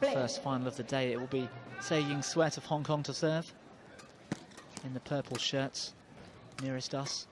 first final of the day. It will be Se-Ying Sweat of Hong Kong to serve in the purple shirts nearest us.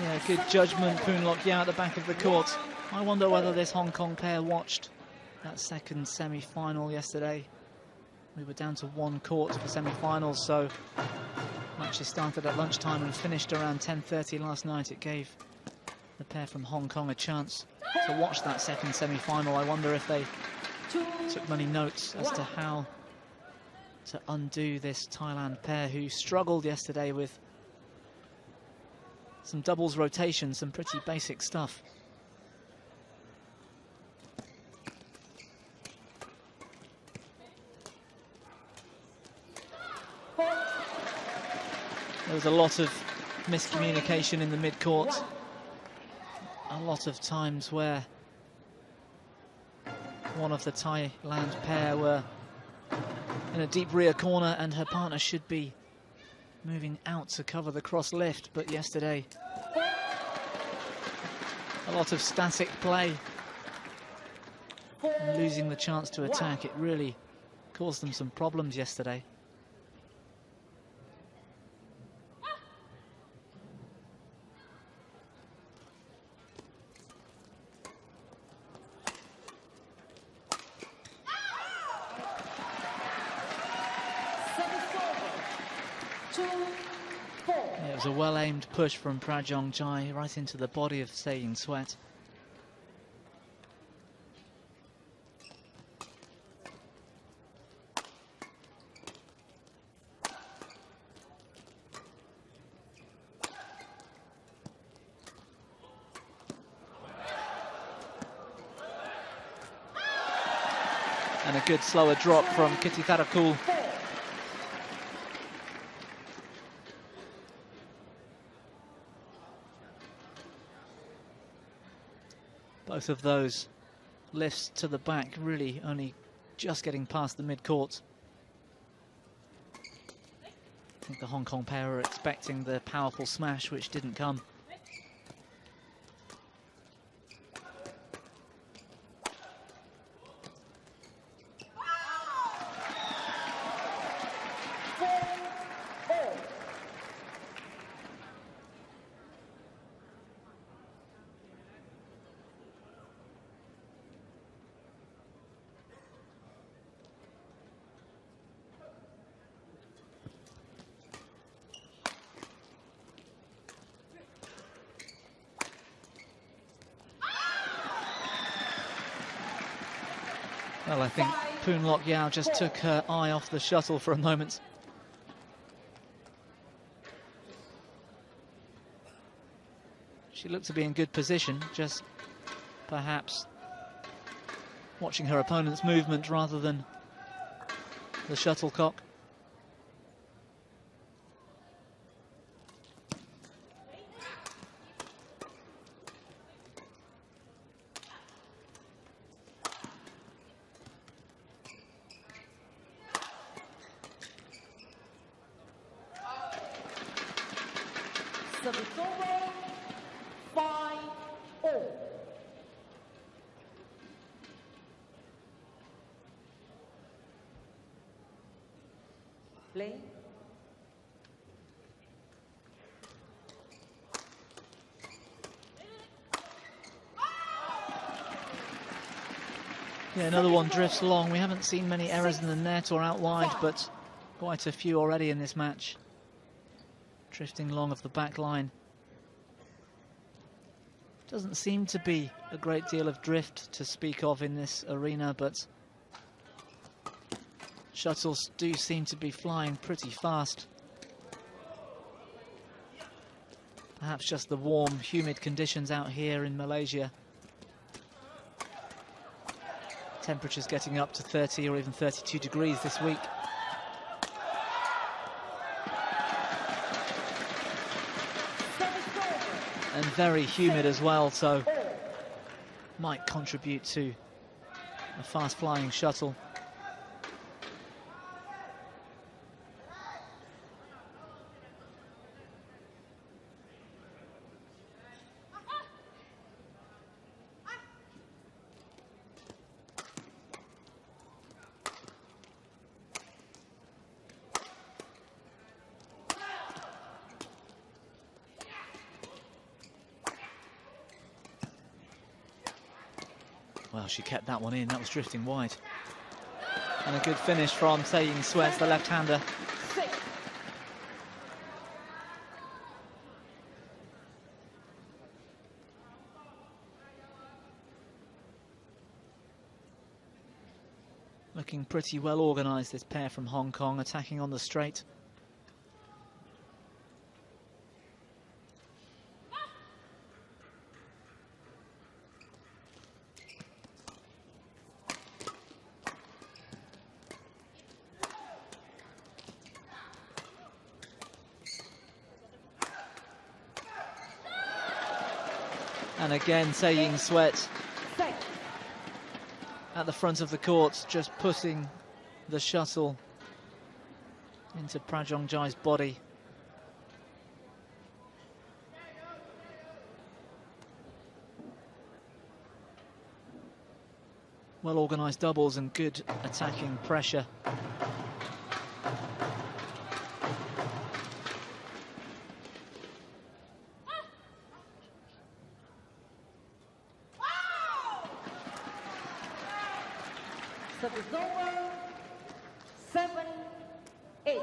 Yeah, good judgment, Poon Yao at the back of the court. I wonder whether this Hong Kong pair watched that second semi-final yesterday. We were down to one court for semi-finals, so matches started at lunchtime and finished around 10:30 last night. It gave the pair from Hong Kong a chance to watch that second semi-final. I wonder if they took many notes as to how to undo this Thailand pair who struggled yesterday with some doubles rotation, some pretty basic stuff. There was a lot of miscommunication in the mid-court. A lot of times where one of the Thailand pair were in a deep rear corner and her partner should be moving out to cover the cross lift, but yesterday a lot of static play and losing the chance to attack. It really caused them some problems yesterday. It was a well-aimed push from Prajong Jai right into the body of Se-Ying Sweat. And a good slower drop from Kitty Tharakul. Both of those lifts to the back really only just getting past the mid-court. I think the Hong Kong pair were expecting the powerful smash, which didn't come. Well, I think Poon Yao just took her eye off the shuttle for a moment. She looked to be in good position, just perhaps watching her opponent's movement rather than the shuttlecock. Play. Yeah, another one drifts long. We haven't seen many errors in the net or out wide, but quite a few already in this match. Drifting long of the back line. Doesn't seem to be a great deal of drift to speak of in this arena, but Shuttles do seem to be flying pretty fast. Perhaps just the warm, humid conditions out here in Malaysia. Temperatures getting up to 30 or even 32 degrees this week. And very humid as well, so might contribute to a fast-flying shuttle. Well, she kept that one in. That was drifting wide. And a good finish from Saying Sweats, the left-hander. Looking pretty well organised, this pair from Hong Kong, attacking on the straight. And again, Saying Sweat at the front of the court, just putting the shuttle into Prajongji's body. Well organised doubles and good attacking pressure. Service over, 7-8.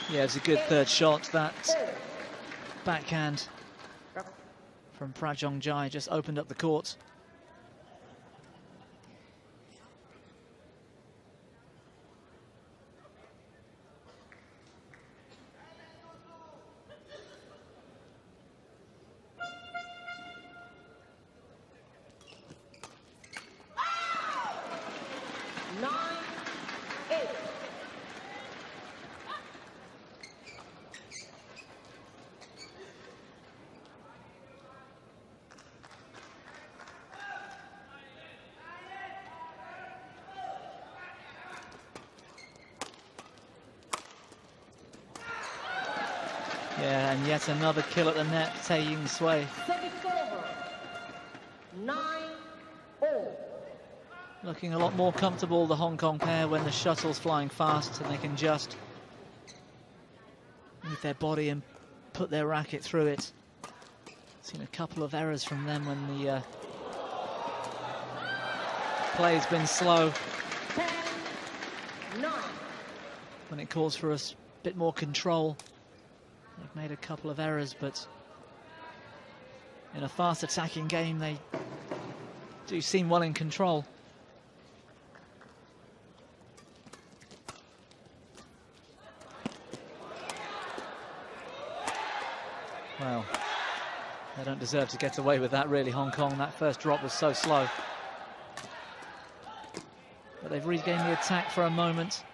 Yeah, it's a good third shot. That backhand from Prajongji just opened up the court. Yeah, and yet another kill at the net, Taeying Sui. Looking a lot more comfortable, the Hong Kong pair, when the shuttle's flying fast and they can just move their body and put their racket through it. Seen a couple of errors from them when the play's been slow. 10-9. When it calls for a bit more control. They've made a couple of errors, but in a fast attacking game, they do seem well in control. Well, they don't deserve to get away with that, really, Hong Kong. That first drop was so slow. But they've regained the attack for a moment.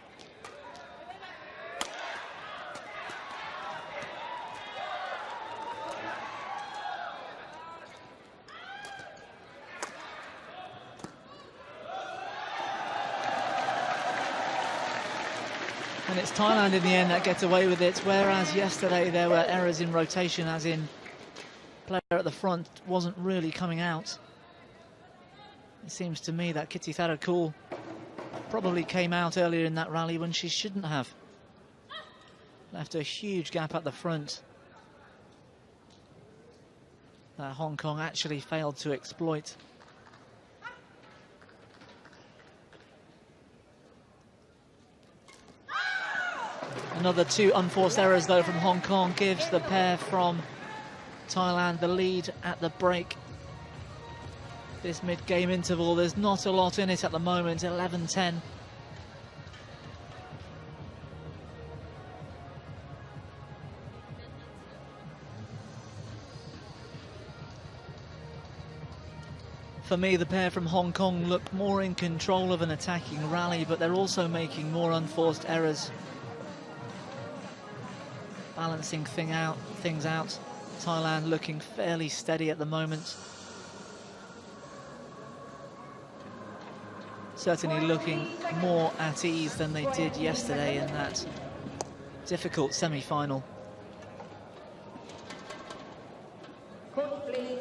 And it's Thailand in the end that gets away with it, whereas yesterday there were errors in rotation, as in player at the front wasn't really coming out. It seems to me that Kitty Tharakul probably came out earlier in that rally when she shouldn't have. Left a huge gap at the front that Hong Kong actually failed to exploit. Another 2 unforced errors though from Hong Kong gives the pair from Thailand the lead at the break. This mid-game interval, there's not a lot in it at the moment, 11-10. For me, the pair from Hong Kong look more in control of an attacking rally, but they're also making more unforced errors. Balancing things out. Thailand looking fairly steady at the moment. Certainly looking more at ease than they did yesterday in that difficult semi-final. Court, please.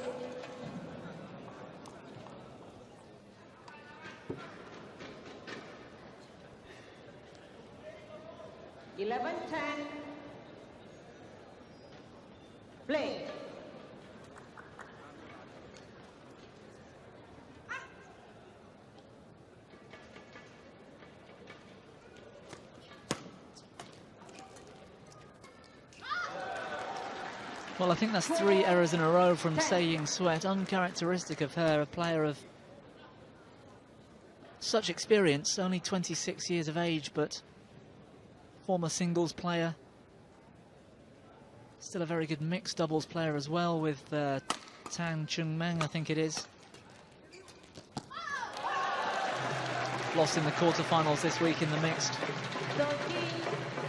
Eleven, 10. Play. Well, I think that's 3 errors in a row from Se Sweat, uncharacteristic of her, a player of such experience, only 26 years of age, but former singles player. Still a very good mixed doubles player as well with Tang Chung Meng, I think it is. Lost in the quarterfinals this week in the mixed.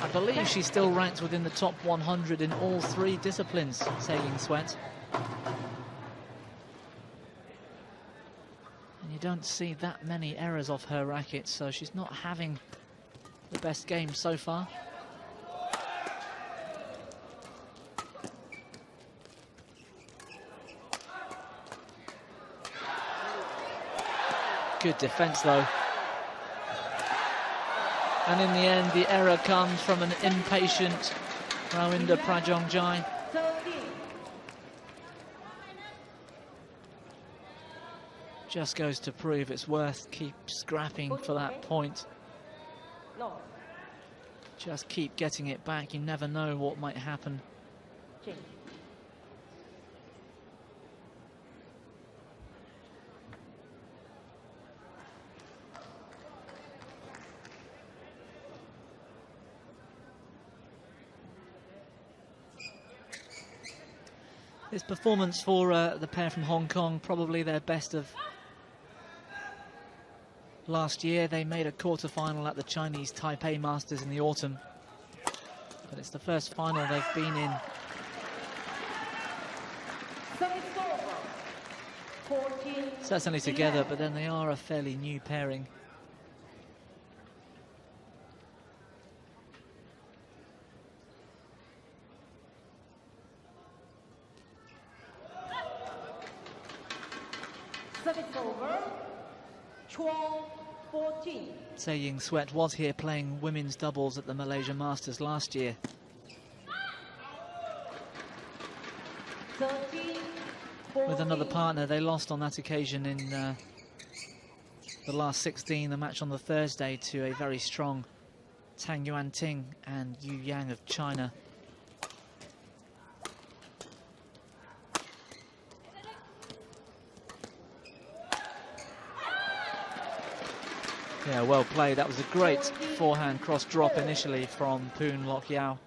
I believe she's still ranked within the top 100 in all 3 disciplines, Se Sweat. And you don't see that many errors off her racket, so she's not having the best game so far. Good defense though. And in the end, the error comes from an impatient Rawinda Prajongjai. Just goes to prove it's worth keep scrapping for that point. Just keep getting it back. You never know what might happen. This performance for the pair from Hong Kong, probably their best of last year. They made a quarter-final at the Chinese Taipei Masters in the autumn, but it's the first final they've been in. Certainly together, but then they are a fairly new pairing. Se Sweat was here playing women's doubles at the Malaysia Masters last year. With another partner, they lost on that occasion in the last 16, the match on the Thursday, to a very strong Tang Yuanting and Yu Yang of China. Yeah, well played. That was a great forehand cross drop initially from Poon Lok Yao.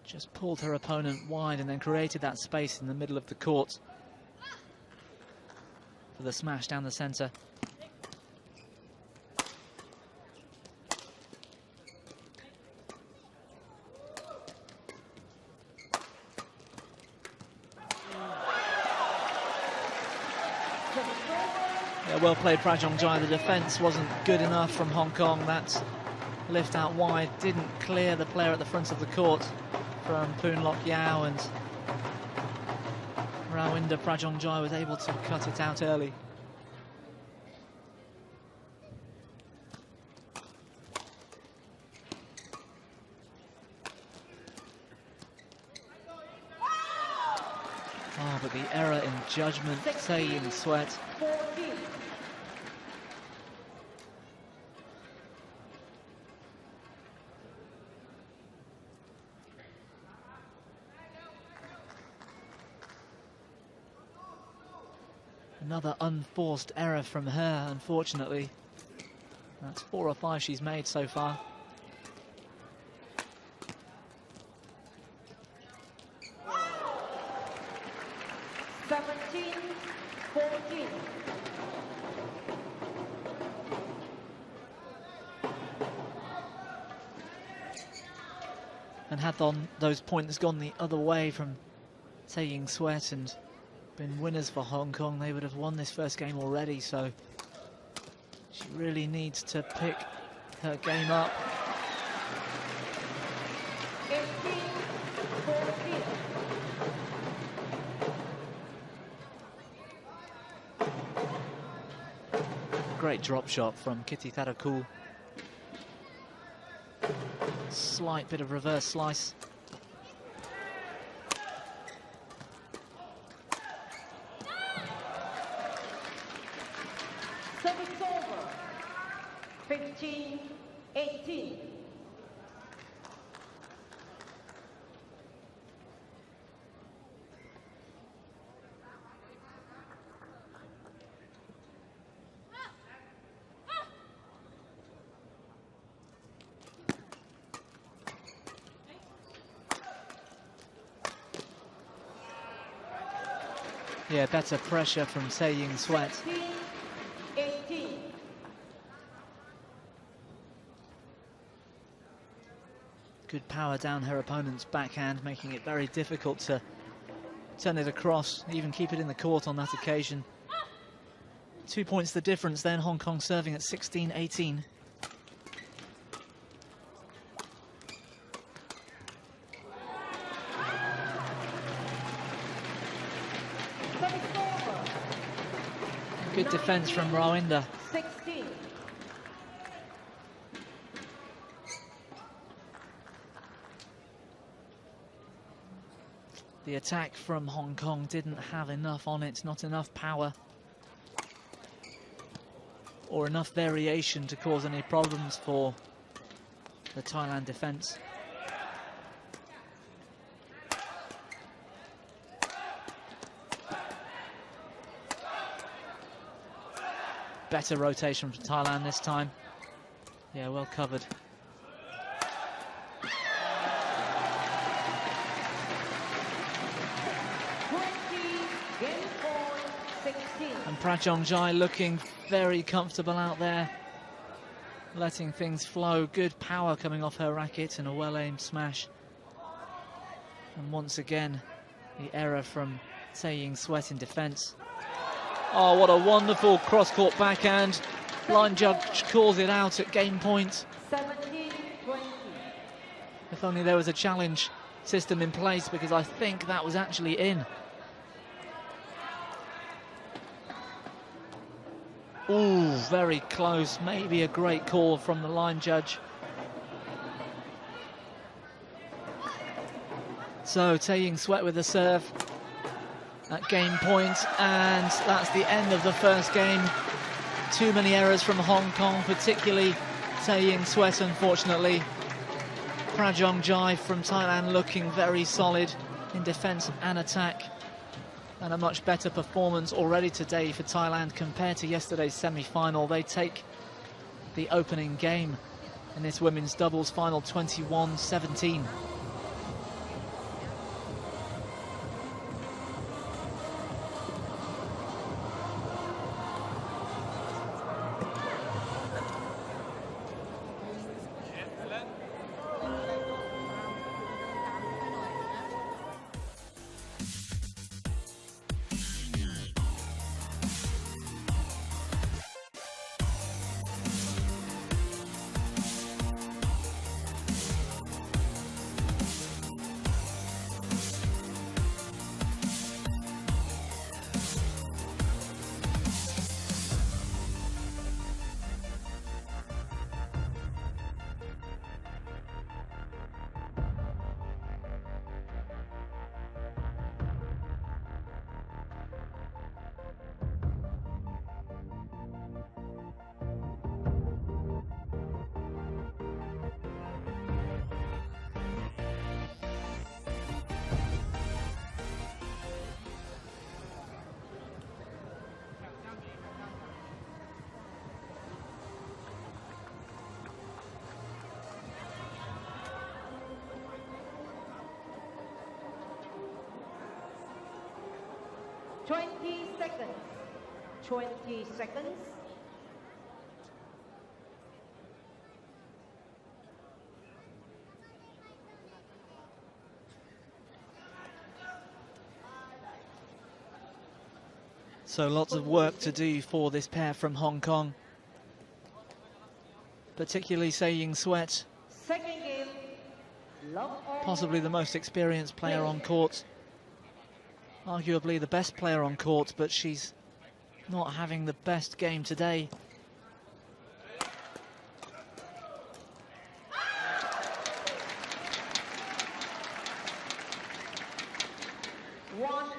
Just pulled her opponent wide and then created that space in the middle of the court for the smash down the centre. Yeah, well played Prajongjai. The defence wasn't good enough from Hong Kong. That lift out wide didn't clear the player at the front of the court from Poon Lok Yao, and Rawinda Prajongjai was able to cut it out early. Oh, but the error in judgment, Se Sweat. Another unforced error from her, unfortunately. That's 4 or 5 she's made so far. And had those points gone the other way from Taeying Sweat and been winners for Hong Kong, they would have won this first game already, so she really needs to pick her game up. 18-14. Great drop shot from Kitty Thadakul. Slight bit of reverse slice. Service over. 15-18. Yeah, better pressure from Taeying Sweat. 18. Good power down her opponent's backhand, making it very difficult to turn it across, even keep it in the court on that occasion. 2 points the difference then, Hong Kong serving at 16-18. Good defense from Rawinda. 16. The attack from Hong Kong didn't have enough on it, not enough power or enough variation to cause any problems for the Thailand defense. Better rotation from Thailand this time. Yeah, well covered. And Prajong-Jai looking very comfortable out there, letting things flow. Good power coming off her racket and a well-aimed smash. And once again, the error from Taeying Sweat in defence. Oh, what a wonderful cross-court backhand. Line judge calls it out at game point. 17-20. If only there was a challenge system in place, because I think that was actually in. Ooh, very close. Maybe a great call from the line judge. So Taeying Sweat with the serve at game point, and that's the end of the first game. Too many errors from Hong Kong, particularly Taeying Sweat, unfortunately. Prajong-Jai from Thailand looking very solid in defence and attack. And a much better performance already today for Thailand compared to yesterday's semi-final. They take the opening game in this women's doubles final 21-17. 20 seconds. 20 seconds. So lots of work to do for this pair from Hong Kong. Particularly Se Ying-Sweat, Second game. Love all. possibly the most experienced player on court. Arguably the best player on court, but she's not having the best game today. One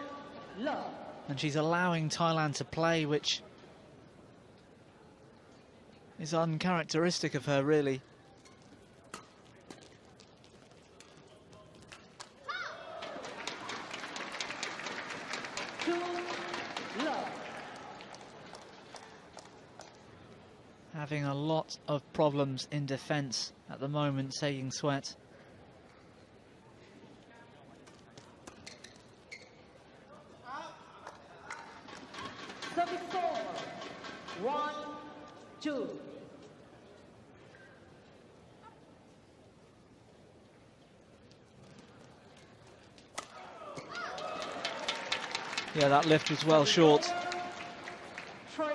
love. And she's allowing Thailand to play, which is uncharacteristic of her, really. Two love. Having a lot of problems in defence at the moment, Se Ying-Sweat. Service over. 1, 2. Yeah, that lift was well short 3.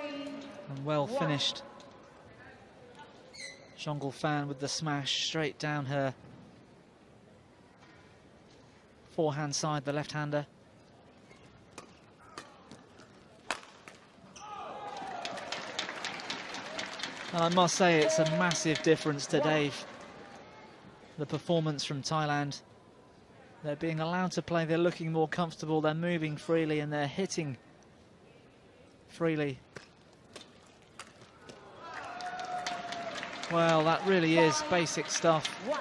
and well finished. Zhongul Fan with the smash straight down her forehand side, the left-hander. And I must say it's a massive difference today, the performance from Thailand. They're being allowed to play, they're looking more comfortable, they're moving freely and they're hitting freely. Well, that really is basic stuff. 1.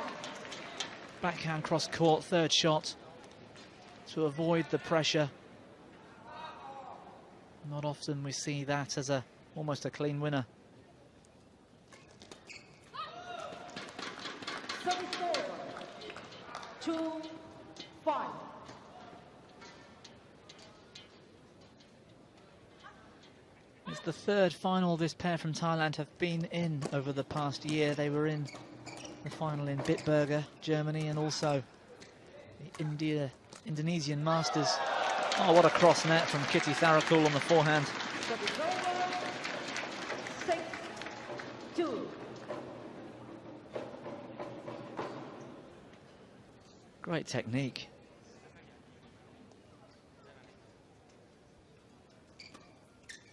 Backhand cross court, third shot to avoid the pressure. Not often we see that as almost a clean winner. Service over. 2, 5. It's the third final this pair from Thailand have been in over the past year. They were in the final in Bitburger, Germany, and also the Indonesian Masters. Oh, what a cross net from Kitty Tharakul on the forehand. Service over. 6, 2. Great technique.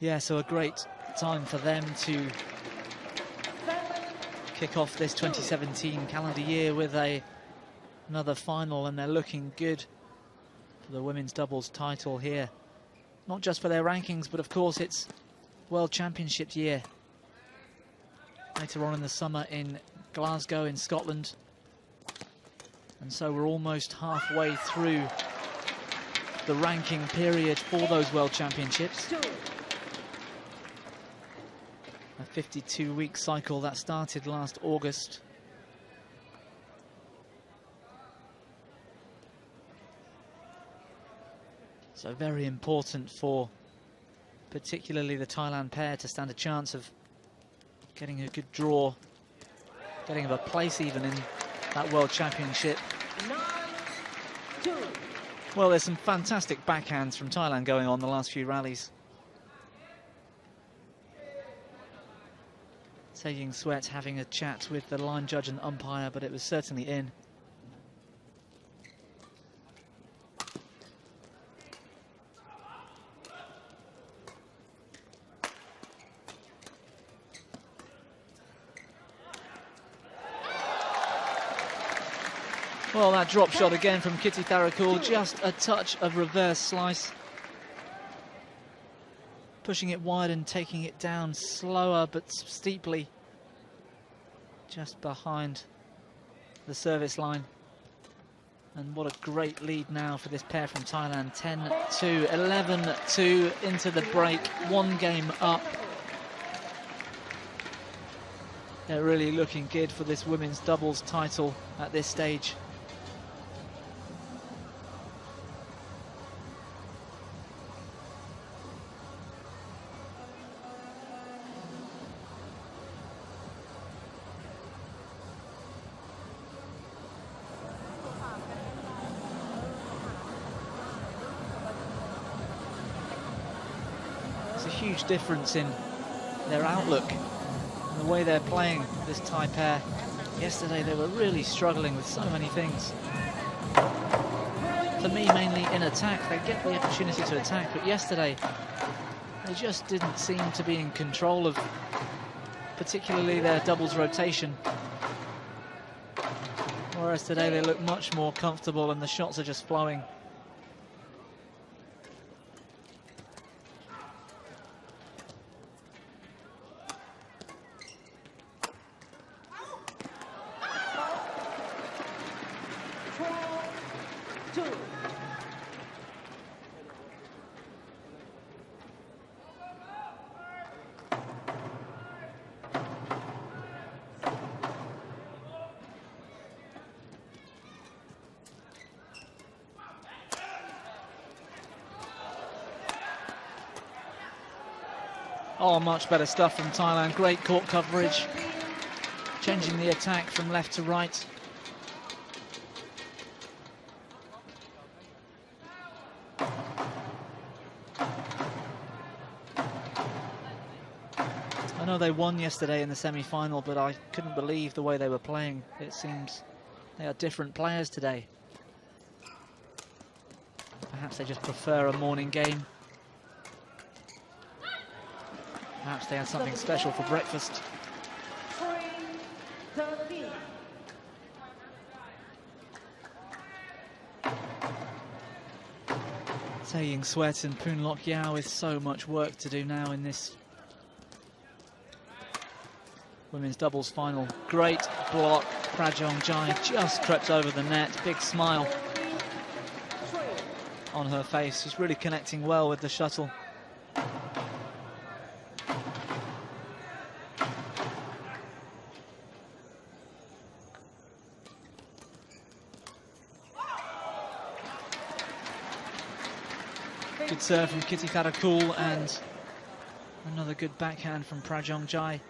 Yeah, so a great time for them to 7, kick off this 2017 calendar year with another final, and they're looking good for the women's doubles title here. Not just for their rankings, but of course it's World Championship year. Later on in the summer in Glasgow in Scotland. And so we're almost halfway through the ranking period for those World Championships. 2. A 52-week cycle that started last August. So very important for particularly the Thailand pair to stand a chance of getting a good draw, getting a place even in that World Championship. 9, 2. Well, there's some fantastic backhands from Thailand going on the last few rallies. Se Ying-Sweat having a chat with the line judge and umpire, but it was certainly in. Well, that drop shot again from Kitty Tharakul, just a touch of reverse slice. Pushing it wide and taking it down slower but steeply, just behind the service line. And what a great lead now for this pair from Thailand. 10-2, 11-2 into the break, one game up. They're really looking good for this women's doubles title at this stage. huge difference in their outlook and the way they're playing, this Thai pair. Yesterday they were really struggling with so many things. For me, mainly in attack. They get the opportunity to attack, but yesterday they just didn't seem to be in control of particularly their doubles rotation. Whereas today they look much more comfortable and the shots are just flowing. Oh, much better stuff from Thailand. Great court coverage. Changing the attack from left to right. I know they won yesterday in the semi-final, but I couldn't believe the way they were playing. It seems they are different players today. Perhaps they just prefer a morning game. Perhaps they had something special for breakfast. 3-13. Taeying Sweat and Poon Yao with so much work to do now in this women's doubles final. Great block. Prajong Jai just crept over the net. Big smile on her face. She's really connecting well with the shuttle. Good serve from Kitty Karakul and another good backhand from Prajong Jai.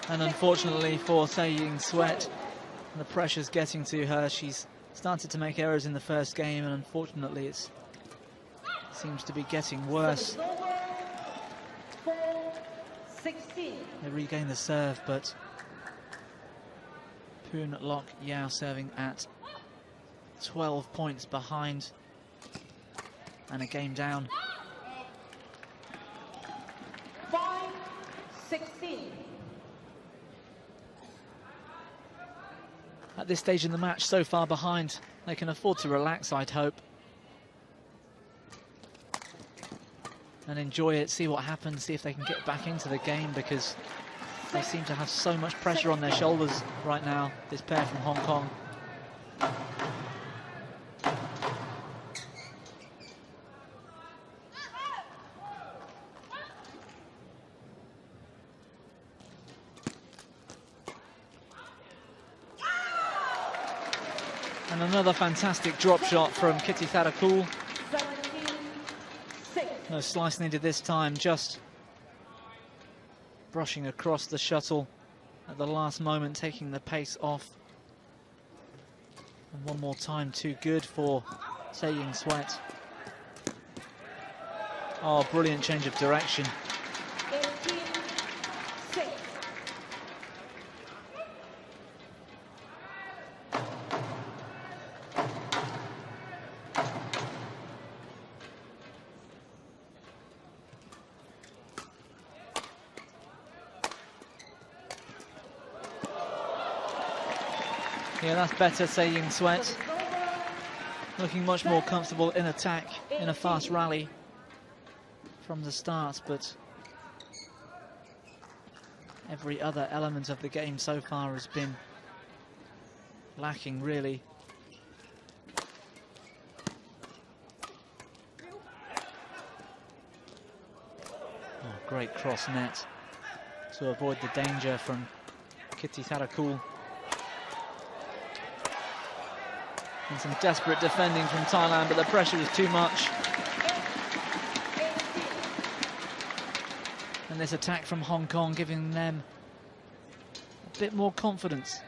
And unfortunately for Taeying Sweat, the pressure's getting to her. She's started to make errors in the first game, and unfortunately it seems to be getting worse. 4-16. They regain the serve, but Poon Yao serving at 12 points behind and a game down. 5-16. At this stage in the match, so far behind, they can afford to relax, I'd hope, and enjoy it, see what happens, see if they can get back into the game, because they seem to have so much pressure on their shoulders right now, this pair from Hong Kong. And another fantastic drop shot from Kitty Karakul. 17-6. No slice needed this time, just brushing across the shuttle at the last moment, taking the pace off. And one more time, too good for Taeying Sweat. Oh, brilliant change of direction. 18-6. Yeah, that's better, Taeying Sweat. Looking much more comfortable in attack in a fast rally from the start, but every other element of the game so far has been lacking, really. Oh, great cross net to avoid the danger from Kitty Karakul. And some desperate defending from Thailand, but the pressure was too much. And this attack from Hong Kong giving them a bit more confidence.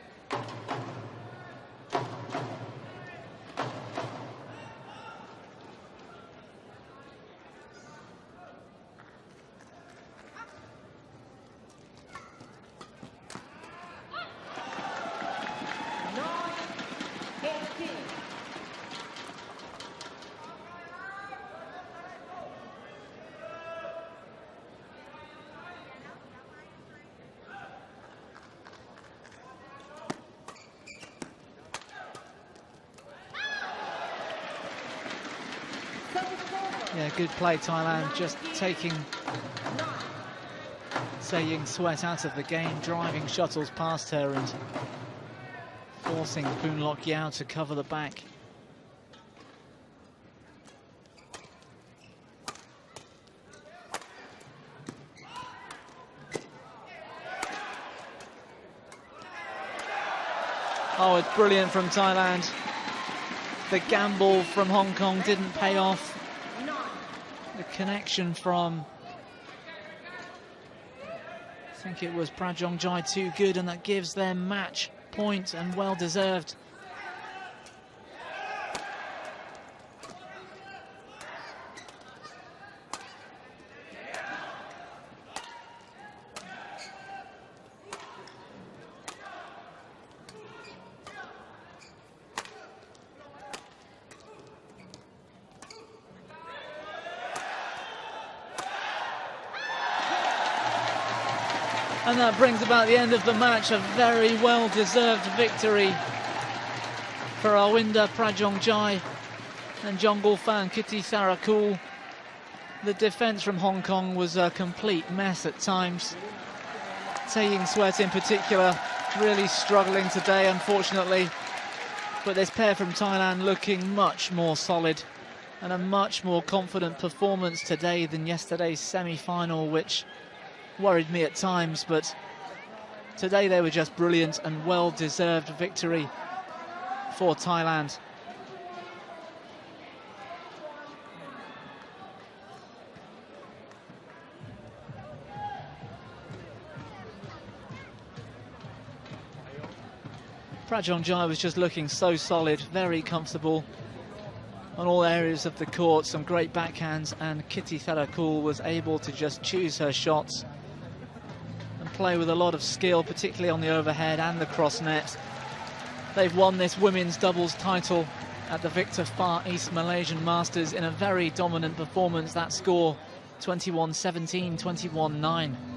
Yeah, good play, Thailand, just taking Saying Sweat out of the game, driving shuttles past her and forcing Poon Yao to cover the back. Oh, it's brilliant from Thailand. The gamble from Hong Kong didn't pay off. The connection from, I think it was Prajongchai, too good, and that gives them match point, and well deserved. And that brings about the end of the match, a very well-deserved victory for Arwinder Prajongchai and Jongulfan Kittisarakul. The defence from Hong Kong was a complete mess at times. Saying Sweat in particular really struggling today, unfortunately. But this pair from Thailand looking much more solid, and a much more confident performance today than yesterday's semi-final, which worried me at times, but today they were just brilliant, and well-deserved victory for Thailand. Prajongchai was just looking so solid, very comfortable on all areas of the court, some great backhands, and Kittisarakul was able to just choose her shots and play with a lot of skill, particularly on the overhead and the cross net. They've won this women's doubles title at the Victor Far East Malaysian Masters in a very dominant performance. That score 21-17, 21-9.